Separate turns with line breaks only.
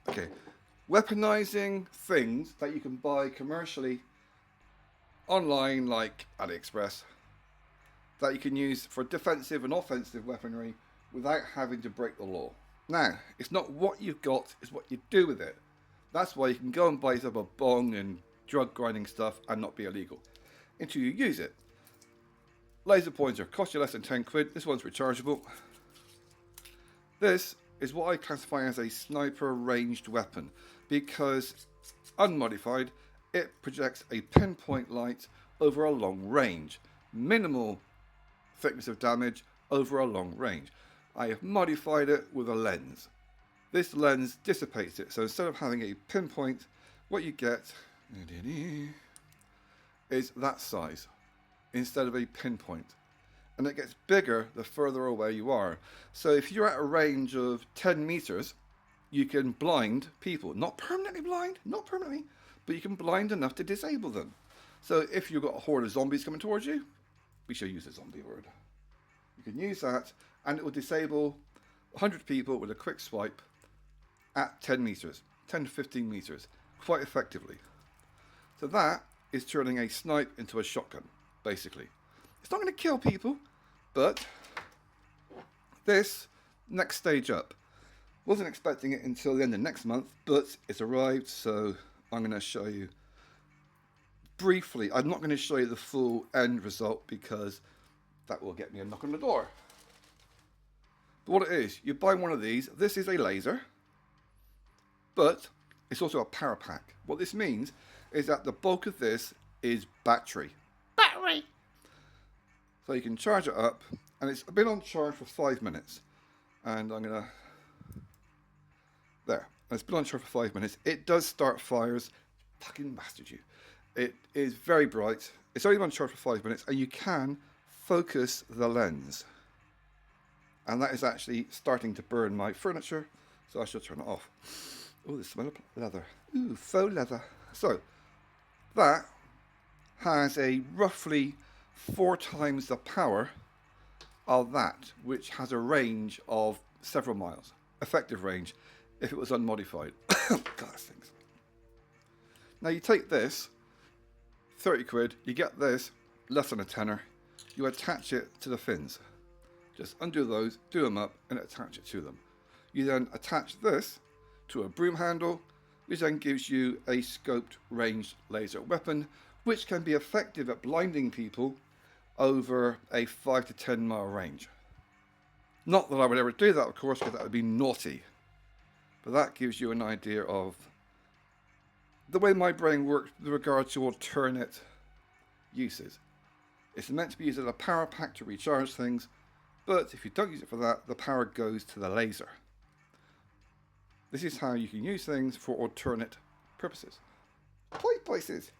Okay, weaponizing things that you can buy commercially online, like AliExpress, that you can use for defensive and offensive weaponry without having to break the law. Now, it's not what you've got, it's what you do with it. That's why you can go and buy yourself a bong and drug grinding stuff and not be illegal until you use it. Laser pointer cost you less than 10 quid. This one's rechargeable. This is what I classify as a sniper ranged weapon because, unmodified, it projects a pinpoint light over a long range. Minimal thickness of damage over a long range. I have modified it with a lens. This lens dissipates it, so instead of having a pinpoint, what you get is that size instead of a pinpoint. And it gets bigger the further away you are. So if you're at a range of 10 meters, you can blind people. Not permanently blind, not permanently, but you can blind enough to disable them. So if you've got a horde of zombies coming towards you, we should use the zombie word. You can use that and it will disable 100 people with a quick swipe at 10 meters, 10 to 15 meters, quite effectively. So that is turning a snipe into a shotgun, basically. It's not going to kill people, but this next stage up. Wasn't expecting it until the end of next month, but it's arrived, so I'm going to show you briefly. I'm not going to show you the full end result because that will get me a knock on the door. But what it is, you buy one of these. This is a laser, but it's also a power pack. What this means is that the bulk of this is battery.
Battery.
So you can charge it up, and it's been on charge for 5 minutes. And I'm gonna, there. It's been on charge for 5 minutes. It does start fires. Fucking bastard you. It is very bright. It's only been on charge for 5 minutes, and you can focus the lens. And that is actually starting to burn my furniture, so I should turn it off. Oh, the smell of leather. Ooh, faux leather. So, that has a roughly 4 times the power of that, which has a range of several miles. Effective range, if it was unmodified. God, that stinks. Now you take this, 30 quid, you get this, less than a tenner, you attach it to the fins. Just undo those, do them up, and attach it to them. You then attach this to a broom handle, which then gives you a scoped ranged laser weapon, which can be effective at blinding people over a 5 to 10 mile range. Not that I would ever do that, of course, because that would be naughty. But that gives you an idea of the way my brain works with regard to alternate uses. It's meant to be used as a power pack to recharge things, but if you don't use it for that, the power goes to the laser. This is how you can use things for alternate purposes. Places.